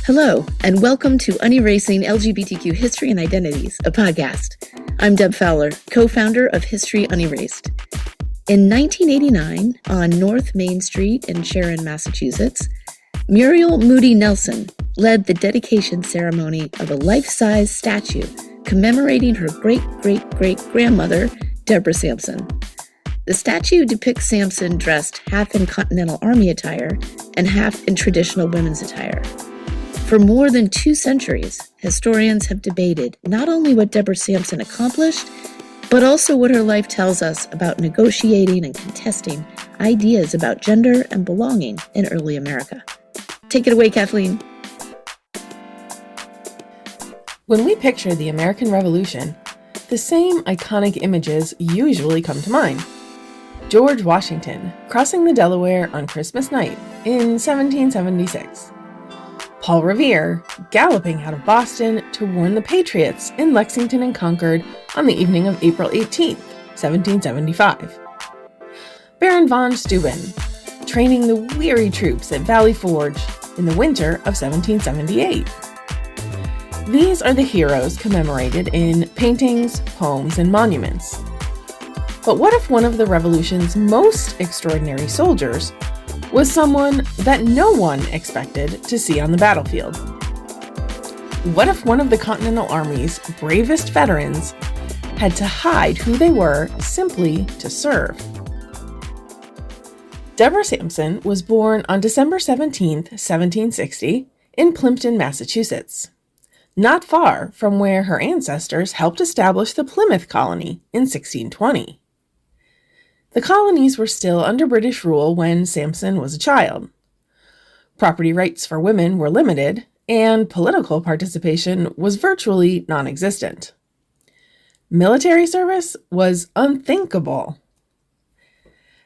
Hello, and welcome to Unerasing LGBTQ History and Identities, a podcast. I'm Deb Fowler, co-founder of History Unerased. In 1989, on North Main Street in Sharon, Massachusetts, Muriel Moody Nelson led the dedication ceremony of a life-size statue commemorating her great-great-great-grandmother, Deborah Sampson. The statue depicts Sampson dressed half in Continental Army attire and half in traditional women's attire. For more than 2 centuries, historians have debated not only what Deborah Sampson accomplished, but also what her life tells us about negotiating and contesting ideas about gender and belonging in early America. Take it away, Kathleen. When we picture the American Revolution, the same iconic images usually come to mind. George Washington crossing the Delaware on Christmas night in 1776. Paul Revere galloping out of Boston to warn the Patriots in Lexington and Concord on the evening of April 18, 1775. Baron von Steuben training the weary troops at Valley Forge in the winter of 1778. These are the heroes commemorated in paintings, poems, and monuments. But what if one of the Revolution's most extraordinary soldiers was someone that no one expected to see on the battlefield? What if one of the Continental Army's bravest veterans had to hide who they were simply to serve? Deborah Sampson was born on December 17, 1760, in Plimpton, Massachusetts, not far from where her ancestors helped establish the Plymouth colony in 1620. The colonies were still under British rule when Sampson was a child. Property rights for women were limited, and political participation was virtually non-existent. Military service was unthinkable.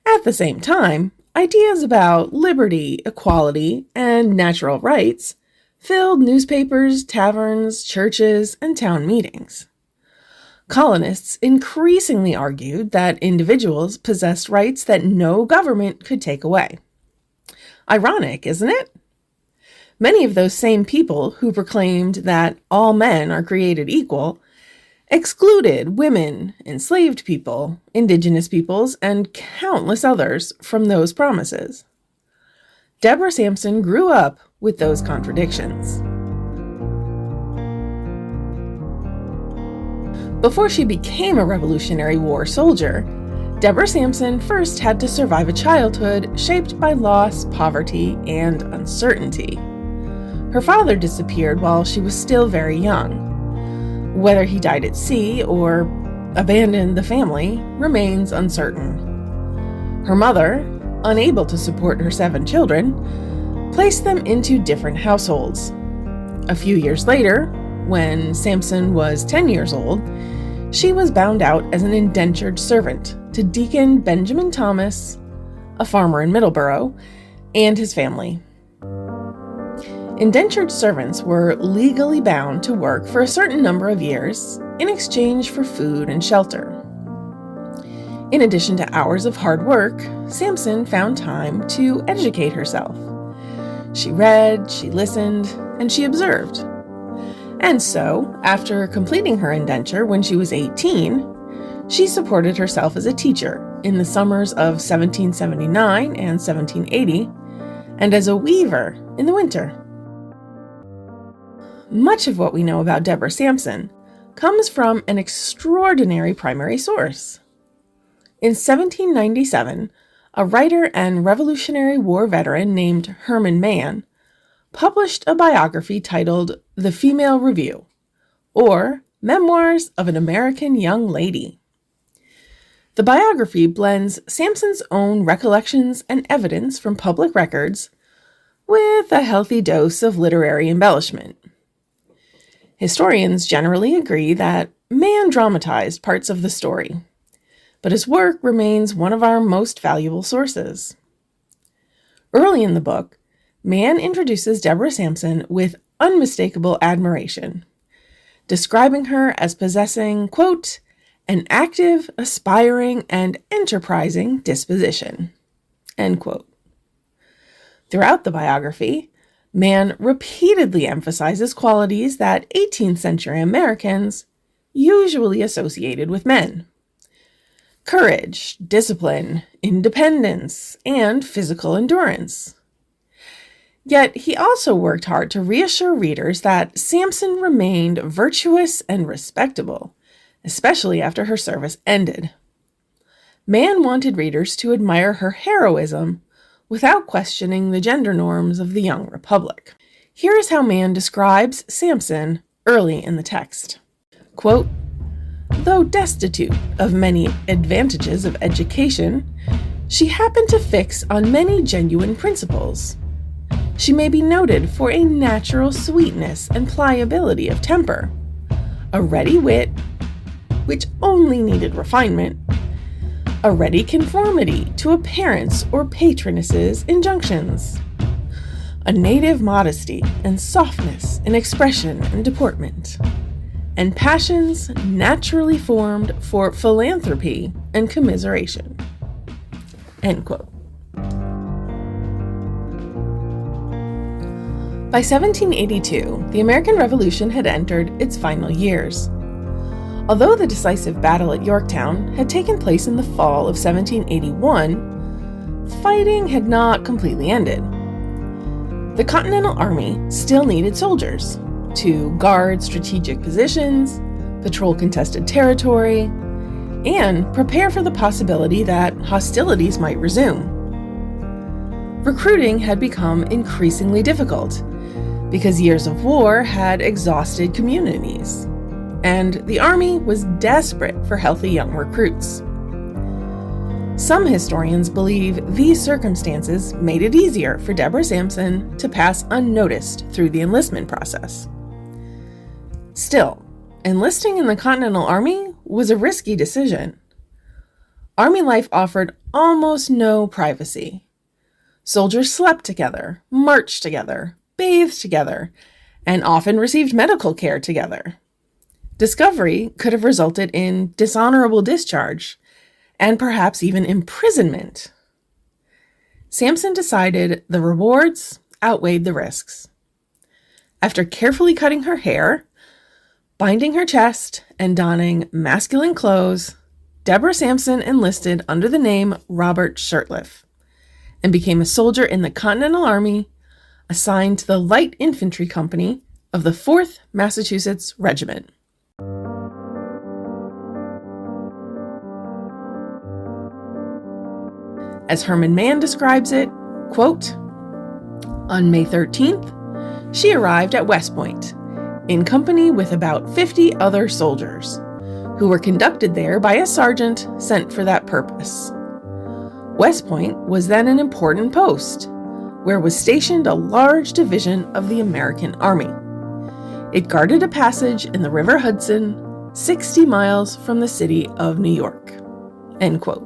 At the same time, ideas about liberty, equality, and natural rights filled newspapers, taverns, churches, and town meetings. Colonists increasingly argued that individuals possessed rights that no government could take away. Ironic, isn't it? Many of those same people who proclaimed that all men are created equal excluded women, enslaved people, indigenous peoples, and countless others from those promises. Deborah Sampson grew up with those contradictions. Before she became a Revolutionary War soldier, Deborah Sampson first had to survive a childhood shaped by loss, poverty, and uncertainty. Her father disappeared while she was still very young. Whether he died at sea or abandoned the family remains uncertain. Her mother, unable to support her 7 children, placed them into different households. A few years later, when Sampson was 10 years old, she was bound out as an indentured servant to Deacon Benjamin Thomas, a farmer in Middleborough, and his family. Indentured servants were legally bound to work for a certain number of years in exchange for food and shelter. In addition to hours of hard work, Sampson found time to educate herself. She read, she listened, and she observed. And so, after completing her indenture when she was 18, she supported herself as a teacher in the summers of 1779 and 1780, and as a weaver in the winter. Much of what we know about Deborah Sampson comes from an extraordinary primary source. In 1797, a writer and Revolutionary War veteran named Herman Mann published a biography titled The Female Review, or Memoirs of an American Young Lady. The biography blends Sampson's own recollections and evidence from public records with a healthy dose of literary embellishment. Historians generally agree that Mann dramatized parts of the story, but his work remains one of our most valuable sources. Early in the book, Mann introduces Deborah Sampson with unmistakable admiration, describing her as possessing, quote, an active, aspiring, and enterprising disposition, end quote. Throughout the biography, Mann repeatedly emphasizes qualities that 18th century Americans usually associated with men: courage, discipline, independence, and physical endurance. Yet he also worked hard to reassure readers that Sampson remained virtuous and respectable, especially after her service ended. Mann wanted readers to admire her heroism without questioning the gender norms of the young republic. Here is how Mann describes Sampson early in the text. Quote, "Though destitute of many advantages of education, she happened to fix on many genuine principles. She may be noted for a natural sweetness and pliability of temper, a ready wit, which only needed refinement, a ready conformity to a parent's or patroness's injunctions, a native modesty and softness in expression and deportment, and passions naturally formed for philanthropy and commiseration." End quote. By 1782, the American Revolution had entered its final years. Although the decisive battle at Yorktown had taken place in the fall of 1781, fighting had not completely ended. The Continental Army still needed soldiers to guard strategic positions, patrol contested territory, and prepare for the possibility that hostilities might resume. Recruiting had become increasingly difficult because years of war had exhausted communities, and the Army was desperate for healthy young recruits. Some historians believe these circumstances made it easier for Deborah Sampson to pass unnoticed through the enlistment process. Still, enlisting in the Continental Army was a risky decision. Army life offered almost no privacy. Soldiers slept together, marched together, bathed together, and often received medical care together. Discovery could have resulted in dishonorable discharge and perhaps even imprisonment. Sampson decided the rewards outweighed the risks. After carefully cutting her hair, binding her chest, and donning masculine clothes, Deborah Sampson enlisted under the name Robert Shirtliff and became a soldier in the Continental Army, assigned to the Light Infantry Company of the 4th Massachusetts Regiment. As Herman Mann describes it, quote, "On May 13th, she arrived at West Point in company with about 50 other soldiers, who were conducted there by a sergeant sent for that purpose. West Point was then an important post, where was stationed a large division of the American Army. It guarded a passage in the River Hudson, 60 miles from the city of New York." End quote.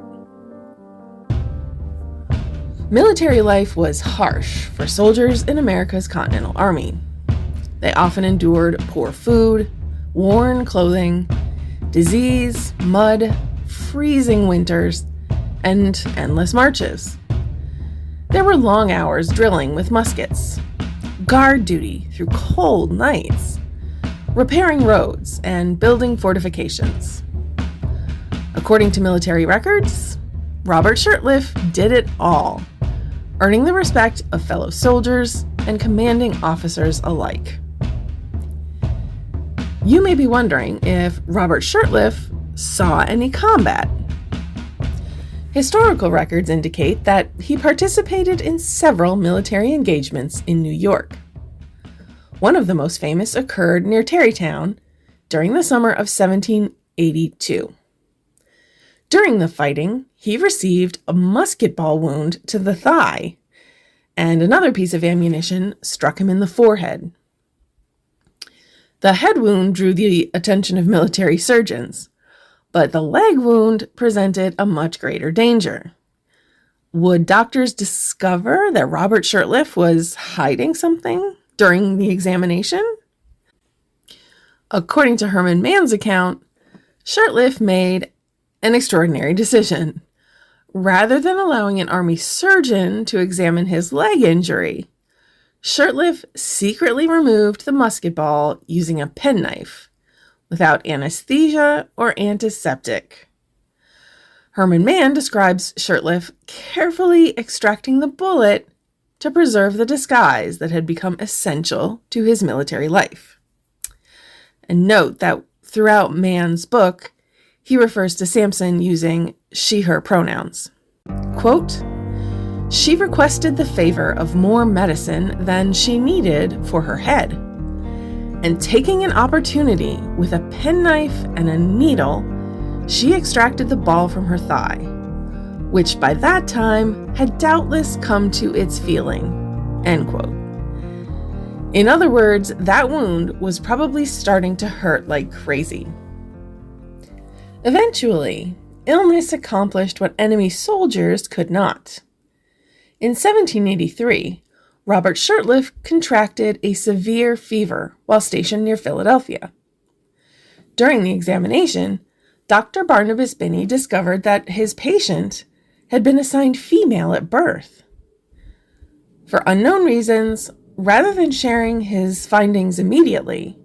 Military life was harsh for soldiers in America's Continental Army. They often endured poor food, worn clothing, disease, mud, freezing winters, and endless marches. There were long hours drilling with muskets, guard duty through cold nights, repairing roads, and building fortifications. According to military records, Robert Shirtliff did it all, earning the respect of fellow soldiers and commanding officers alike. You may be wondering if Robert Shirtliff saw any combat. Historical records indicate that he participated in several military engagements in New York. One of the most famous occurred near Tarrytown during the summer of 1782. During the fighting, he received a musket ball wound to the thigh, and another piece of ammunition struck him in the forehead. The head wound drew the attention of military surgeons, but the leg wound presented a much greater danger. Would doctors discover that Robert Shirtliff was hiding something during the examination? According to Herman Mann's account, Shirtliff made an extraordinary decision. Rather than allowing an army surgeon to examine his leg injury, Shurtleff secretly removed the musket ball using a penknife without anesthesia or antiseptic. Herman Mann describes Shurtleff carefully extracting the bullet to preserve the disguise that had become essential to his military life. And note that throughout Mann's book, he refers to Sampson using she/her pronouns. Quote, "She requested the favor of more medicine than she needed for her head, and taking an opportunity with a penknife and a needle, she extracted the ball from her thigh, which by that time had doubtless come to its feeling." End quote. In other words, that wound was probably starting to hurt like crazy. Eventually, illness accomplished what enemy soldiers could not. In 1783, Robert Shurtleff contracted a severe fever while stationed near Philadelphia. During the examination, Dr. Barnabas Binney discovered that his patient had been assigned female at birth. For unknown reasons, rather than sharing his findings immediately,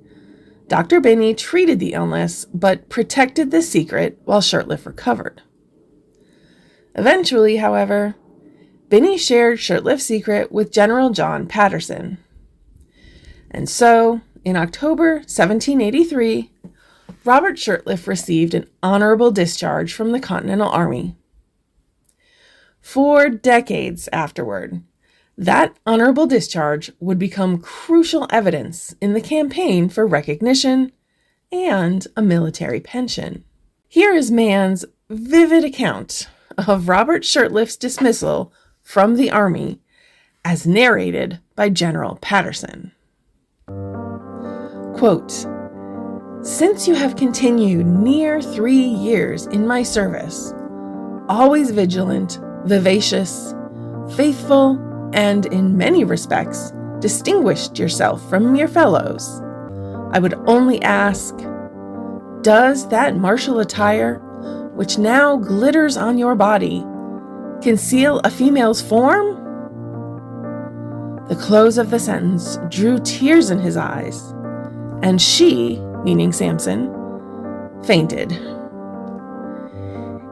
Dr. Binney treated the illness but protected the secret while Shurtleff recovered. Eventually, however, Binney shared Shurtleff's secret with General John Patterson. And so, in October 1783, Robert Shurtleff received an honorable discharge from the Continental Army. 4 decades afterward, that honorable discharge would become crucial evidence in the campaign for recognition and a military pension. Here is Mann's vivid account of Robert Shurtleff's dismissal from the Army as narrated by General Patterson. Quote, "Since you have continued near 3 years in my service, always vigilant, vivacious, faithful, and in many respects distinguished yourself from your fellows, I would only ask, does that martial attire, which now glitters on your body, conceal a female's form?" The close of the sentence drew tears in his eyes, and she, meaning Sampson, fainted.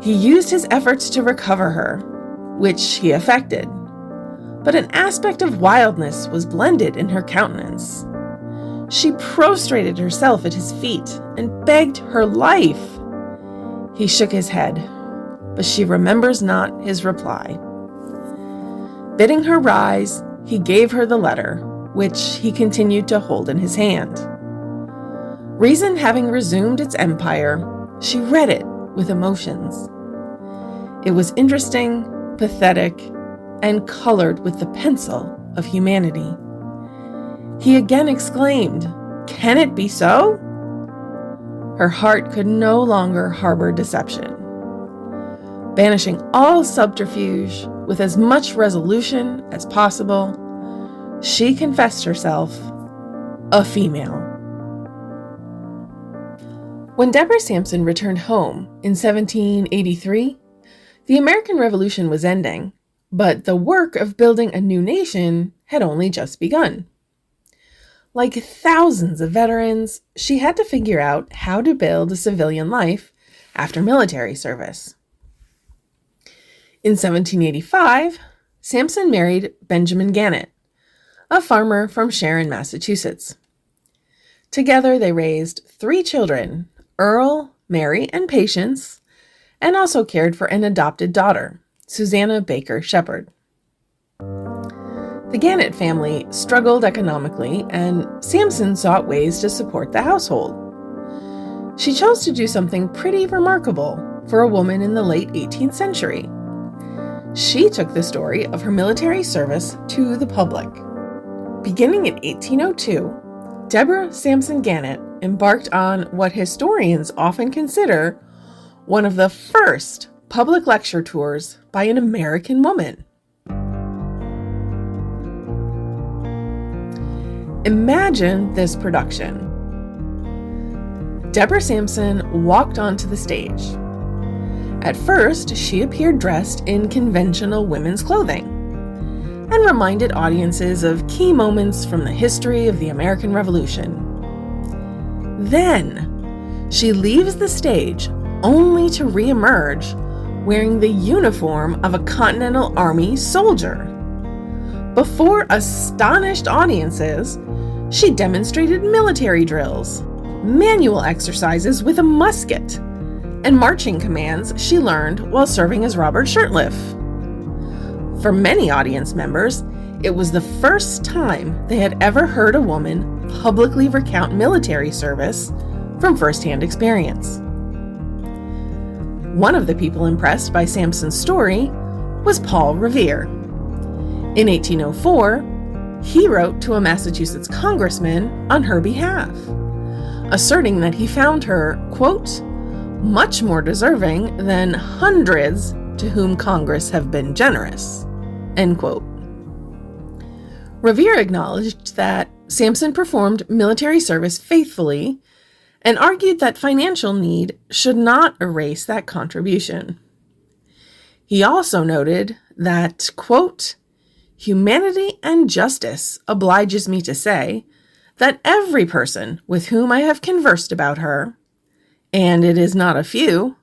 He used his efforts to recover her, which he effected, but an aspect of wildness was blended in her countenance. She prostrated herself at his feet and begged her life. He shook his head, but she remembers not his reply. Bidding her rise, he gave her the letter, which he continued to hold in his hand. Reason having resumed its empire, she read it with emotions. It was interesting, pathetic, and colored with the pencil of humanity. He again exclaimed, "Can it be so?" Her heart could no longer harbor deception. Banishing all subterfuge with as much resolution as possible, she confessed herself a female. When Deborah Sampson returned home in 1783, the American Revolution was ending, but the work of building a new nation had only just begun. Like thousands of veterans, she had to figure out how to build a civilian life after military service. In 1785, Sampson married Benjamin Gannett, a farmer from Sharon, Massachusetts. Together they raised 3 children, Earl, Mary, and Patience, and also cared for an adopted daughter, Susanna Baker Shepherd. The Gannett family struggled economically, and Sampson sought ways to support the household. She chose to do something pretty remarkable for a woman in the late 18th century. She took the story of her military service to the public. Beginning in 1802, Deborah Sampson Gannett embarked on what historians often consider one of the first public lecture tours by an American woman. Imagine this production. Deborah Sampson walked onto the stage. At first, she appeared dressed in conventional women's clothing. and reminded audiences of key moments from the history of the American Revolution. Then, she leaves the stage only to re-emerge wearing the uniform of a Continental Army soldier. Before astonished audiences, she demonstrated military drills, manual exercises with a musket, and marching commands she learned while serving as Robert Shirtliff. For many audience members, it was the first time they had ever heard a woman publicly recount military service from firsthand experience. One of the people impressed by Sampson's story was Paul Revere. In 1804, he wrote to a Massachusetts congressman on her behalf, asserting that he found her, quote, much more deserving than hundreds to whom Congress have been generous, end quote. Revere acknowledged that Sampson performed military service faithfully and argued that financial need should not erase that contribution. He also noted that, quote, humanity and justice obliges me to say that every person with whom I have conversed about her, and it is not a few,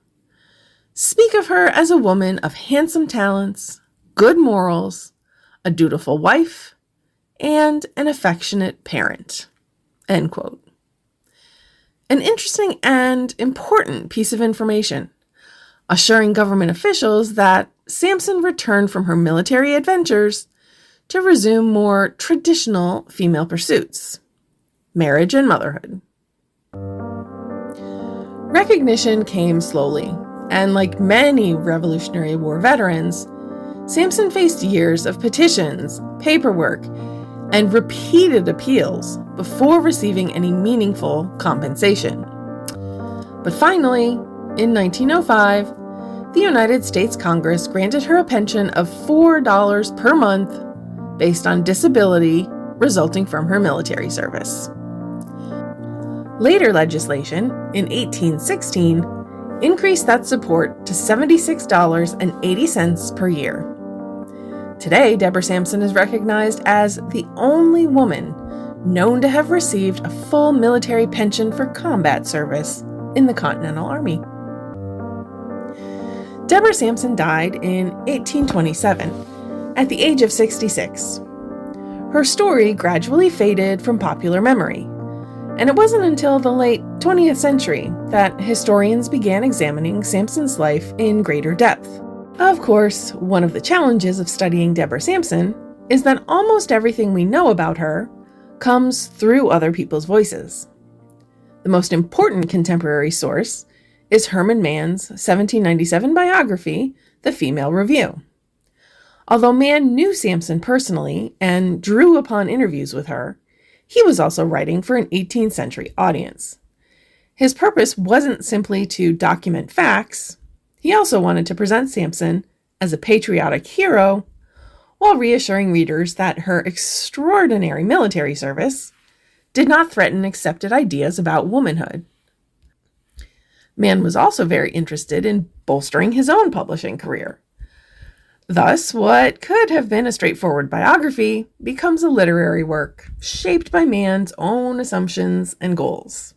speak of her as a woman of handsome talents, good morals, a dutiful wife, and an affectionate parent, end quote. An interesting and important piece of information, assuring government officials that Sampson returned from her military adventures to resume more traditional female pursuits, marriage and motherhood. Recognition came slowly, and like many Revolutionary War veterans, Sampson faced years of petitions, paperwork, and repeated appeals before receiving any meaningful compensation. But finally, in 1905, the United States Congress granted her a pension of $4 per month based on disability resulting from her military service. Later legislation, in 1816, increased that support to $76.80 per year. Today, Deborah Sampson is recognized as the only woman known to have received a full military pension for combat service in the Continental Army. Deborah Sampson died in 1827 at the age of 66. Her story gradually faded from popular memory, and it wasn't until the late 20th century that historians began examining Sampson's life in greater depth. Of course, one of the challenges of studying Deborah Sampson is that almost everything we know about her comes through other people's voices. The most important contemporary source is Herman Mann's 1797 biography, The Female Review. Although Mann knew Sampson personally and drew upon interviews with her, he was also writing for an 18th century audience. His purpose wasn't simply to document facts. He also wanted to present Sampson as a patriotic hero while reassuring readers that her extraordinary military service did not threaten accepted ideas about womanhood. Mann was also very interested in bolstering his own publishing career. Thus, what could have been a straightforward biography becomes a literary work shaped by Mann's own assumptions and goals.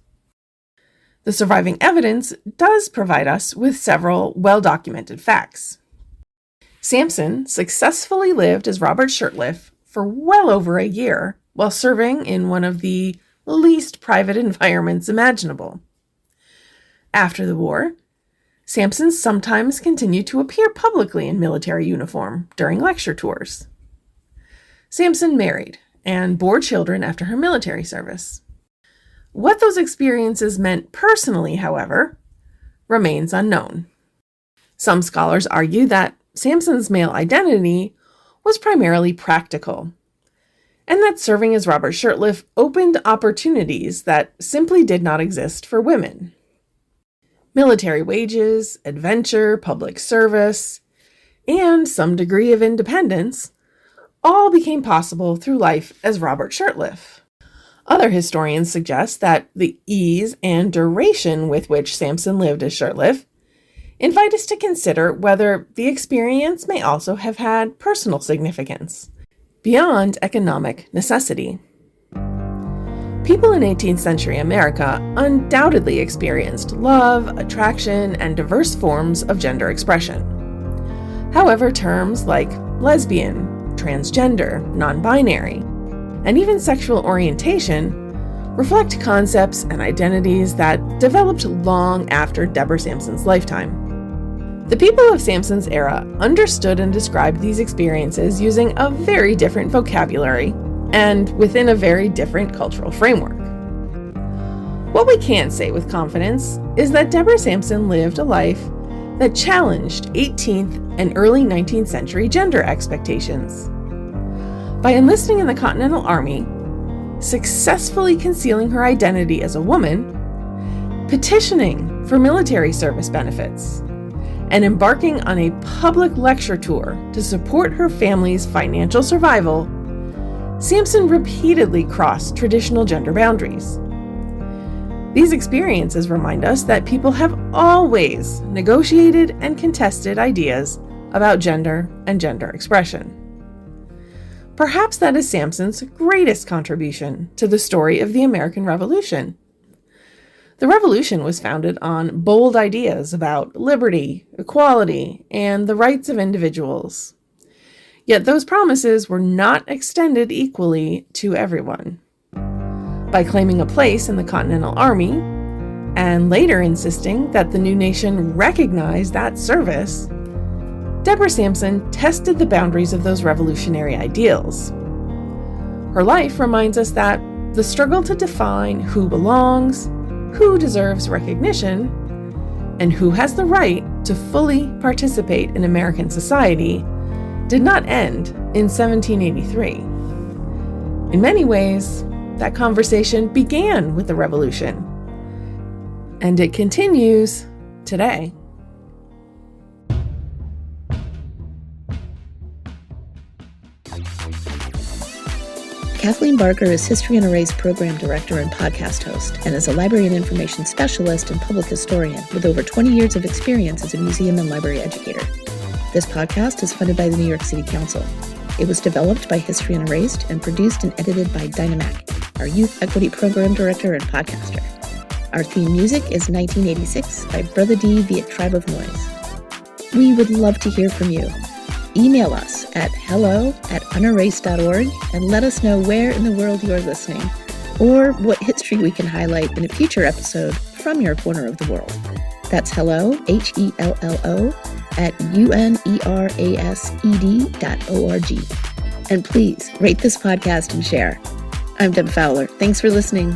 The surviving evidence does provide us with several well-documented facts. Sampson successfully lived as Robert Shirtliff for well over a year while serving in one of the least private environments imaginable. After the war, Sampson sometimes continued to appear publicly in military uniform during lecture tours. Sampson married and bore children after her military service. What those experiences meant personally, however, remains unknown. Some scholars argue that Sampson's male identity was primarily practical, and that serving as Robert Shirtliff opened opportunities that simply did not exist for women. Military wages, adventure, public service, and some degree of independence all became possible through life as Robert Shirtliff. Other historians suggest that the ease and duration with which Sampson lived as Shirtliff invite us to consider whether the experience may also have had personal significance. beyond economic necessity. People in 18th century America undoubtedly experienced love, attraction, and diverse forms of gender expression. However, terms like lesbian, transgender, non-binary, and even sexual orientation reflect concepts and identities that developed long after Deborah Sampson's lifetime. The people of Sampson's era understood and described these experiences using a very different vocabulary and within a very different cultural framework. What we can say with confidence is that Deborah Sampson lived a life that challenged 18th and early 19th century gender expectations. By enlisting in the Continental Army, successfully concealing her identity as a woman, petitioning for military service benefits, and embarking on a public lecture tour to support her family's financial survival, Sampson repeatedly crossed traditional gender boundaries. These experiences remind us that people have always negotiated and contested ideas about gender and gender expression. Perhaps that is Sampson's greatest contribution to the story of the American Revolution. The Revolution was founded on bold ideas about liberty, equality, and the rights of individuals. Yet those promises were not extended equally to everyone. By claiming a place in the Continental Army, and later insisting that the new nation recognize that service, Deborah Sampson tested the boundaries of those revolutionary ideals. Her life reminds us that the struggle to define who belongs, who deserves recognition, and who has the right to fully participate in American society did not end in 1783. In many ways, that conversation began with the Revolution, and it continues today. Kathleen Barker is History and Erased Program Director and podcast host, and is a library and information specialist and public historian with over 20 years of experience as a museum and library educator. This podcast is funded by the New York City Council. It was developed by History and Erased and produced and edited by Dinah Mack, our Youth Equity Program Director and podcaster. Our theme music is 1986 by Brother D via Tribe of Noise. We would love to hear from you. Email us at hello@unerased.org and let us know where in the world you're listening, or what history we can highlight in a future episode from your corner of the world. That's hello, HELLO, @unerased.org. And please rate this podcast and share. I'm Deb Fowler. Thanks for listening.